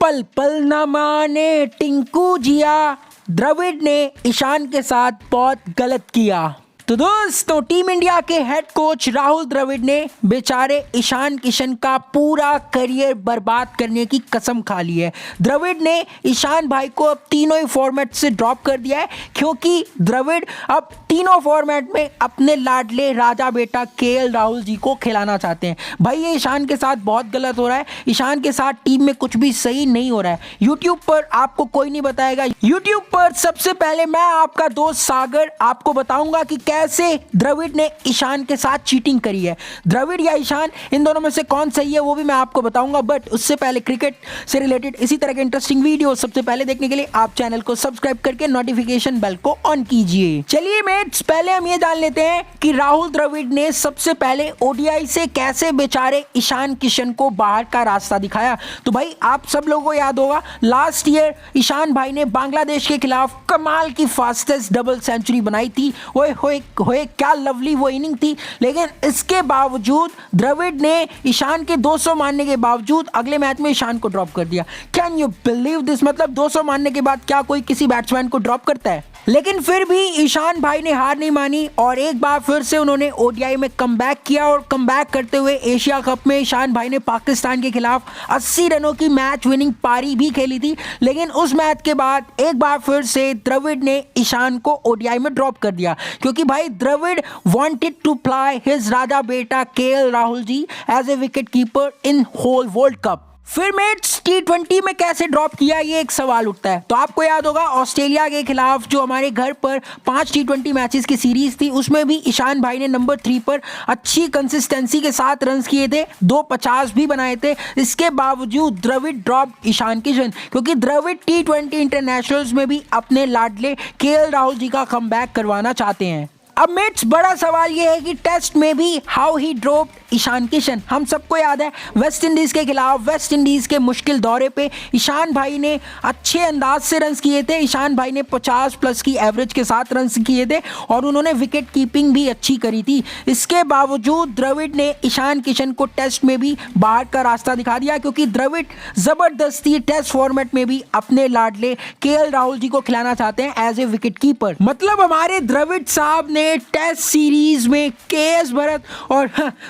पल पल न माने टिंकू जिया, द्रविड़ ने ईशान के साथ बहुत गलत किया। तो दोस्तों, टीम इंडिया के हेड कोच राहुल द्रविड़ ने बेचारे ईशान किशन का पूरा करियर बर्बाद करने की कसम खा ली है। द्रविड़ ने ईशान भाई को अब तीनों ही फॉर्मेट से ड्रॉप कर दिया है, क्योंकि द्रविड़ अब तीनों फॉर्मेट में अपने लाडले राजा बेटा केएल राहुल जी को खिलाना चाहते हैं। भाई ये ईशान के साथ बहुत गलत हो रहा है। ईशान के साथ टीम में कुछ भी सही नहीं हो रहा है। यूट्यूब पर आपको कोई नहीं बताएगा। यूट्यूब पर सबसे पहले मैं आपका दोस्त सागर आपको बताऊंगा कि कैसे द्रविड़ ने ईशान के साथ चीटिंग करी है। द्रविड़ या ईशान, इन दोनों में से कौन सही है वो भी मैं आपको बताऊंगा। बट उससे पहले क्रिकेट से रिलेटेड इसी तरह के इंटरेस्टिंग वीडियो सबसे पहले देखने के लिए आप चैनल को सब्सक्राइब करके नोटिफिकेशन बेल को ऑन कीजिए। चलिए मेट्स, पहले हम ये जान लेते हैं कि राहुल द्रविड़ ने सबसे पहले ओडीआई से कैसे बेचारे ईशान किशन को बाहर का रास्ता दिखाया। तो भाई आप सब लोगों को याद होगा, लास्ट ईयर ईशान भाई ने बांग्लादेश के खिलाफ कमाल की फास्टेस्ट डबल सेंचुरी बनाई थी। ओए होए क्या लवली वो इनिंग थी। लेकिन इसके बावजूद द्रविड़ ने ईशान के 200 मारने के बावजूद अगले मैच में ईशान को ड्रॉप कर दिया। Can you believe this? मतलब 200 मारने के बाद क्या कोई किसी बैट्समैन को ड्रॉप करता है? लेकिन फिर भी ईशान भाई ने हार नहीं मानी और एक बार फिर से उन्होंने ओडीआई में कमबैक किया। और कमबैक करते हुए एशिया कप में ईशान भाई ने पाकिस्तान के खिलाफ 80 रनों की मैच विनिंग पारी भी खेली थी। लेकिन उस मैच के बाद एक बार फिर से द्रविड़ ने ईशान को ओडीआई में ड्रॉप कर दिया, क्योंकि भाई Dravid wanted to play his राजा बेटा KL Rahul ji as a wicket keeper in whole world cup. फिर मेट्स टी20 में कैसे ड्रॉप किया, ये एक सवाल उठता है। तो आपको याद होगा ऑस्ट्रेलिया के खिलाफ जो हमारे घर पर 5 टी20 मैचेस की सीरीज थी, उसमें भी ईशान भाई ने नंबर 3 पर अच्छी कंसिस्टेंसी के साथ रन्स किए थे, 250 भी बनाए थे। इसके बावजूद द्रविड़ ड्रॉप ईशान किशन, क्योंकि द्रविड़ टी20 इंटरनेशनल्स में भी अपने लाडले केएल राहुल जी का कमबैक करवाना चाहते हैं। अब मेट्स, बड़ा सवाल यह है कि टेस्ट में भी how he drop Ishan Kishan. हम सबको याद है वेस्ट इंडीज के खिलाफ वेस्ट इंडीज के मुश्किल दौरे पे ईशान भाई ने अच्छे अंदाज से रन्स किए थे। ईशान भाई ने 50 प्लस की एवरेज के साथ रन्स किए थे और उन्होंने विकेट कीपिंग भी अच्छी करी थी। इसके बावजूद द्रविड़ ने ईशान किशन को टेस्ट में भी बाहर का रास्ता दिखा दिया, क्योंकि द्रविड़ जबरदस्ती टेस्ट फॉर्मेट में भी अपने लाडले केएल राहुल जी को खिलाना चाहते हैं एज ए विकेट कीपर। मतलब हमारे द्रविड़ साहब ने टेस्ट सीरीज में केएस भरत और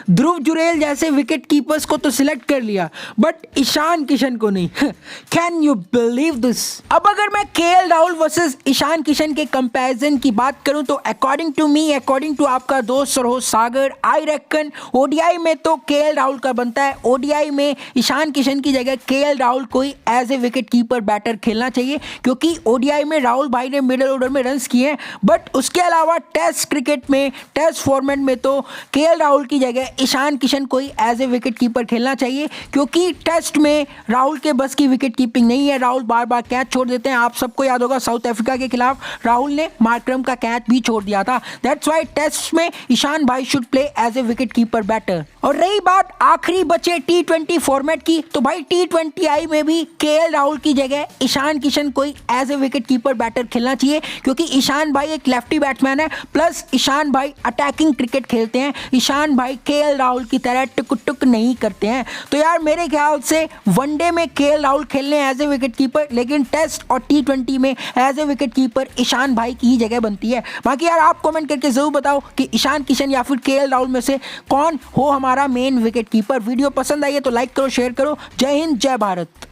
ध्रुव जुरेल जैसे विकेट कीपर्स को तो सिलेक्ट कर लिया, बट ईशान किशन को नहीं। Can you believe this? अब अगर मैं केएल राहुल वर्सेस ईशान किशन के कंपैरिजन की बात करूं तो according to me, according to आपका दोस्त और host Sagar, I reckon ODI में तो केएल राहुल का बनता है। ओडीआई में ईशान किशन की जगह केएल राहुल को ही as a wicket keeper batter खेलना चाहिए, क्योंकि ओडीआई में राहुल भाई ने मिडिल ऑर्डर में रन्स किए हैं। बट उसके अलावा टेस्ट क्रिकेट में, टेस्ट फॉर्मेट में तो केएल राहुल की जगह ईशान किशन को ही एज ए विकेट कीपर खेलना चाहिए, क्योंकि टेस्ट में राहुल के बस की विकेट कीपिंग नहीं है। राहुल बार बार कैच छोड़ देते हैं। आप सबको याद होगा साउथ अफ्रीका के खिलाफ राहुल ने मार्करम का कैच भी छोड़ दिया था। दैट्स व्हाई टेस्ट में ईशान भाई should play as a wicket keeper batter. और रही बात आखिरी बचे टी20 फॉर्मेट की, तो भाई टी20 में भी केएल राहुल की जगह ईशान किशन को ही as a wicket keeper batter खेलना चाहिए, क्योंकि ईशान भाई एक लेफ्टी बैट्समैन है, प्लस ईशान भाई अटैकिंग क्रिकेट खेलते हैं। ईशान भाई केएल राहुल की तरह टुक टुक नहीं करते हैं। तो यार मेरे ख्याल से वनडे में केएल राहुल खेलने एज ए विकेट कीपर, लेकिन टेस्ट और टी20 में as a wicket keeper Ishan भाई की ही जगह बनती है। बाकी यार आप कमेंट करके जरूर बताओ कि ईशान किशन या फिर केएल राहुल में से कौन हो हमारा मेन विकेट कीपर। वीडियो पसंद आई है तो लाइक करो, शेयर करो। जय हिंद, जय भारत।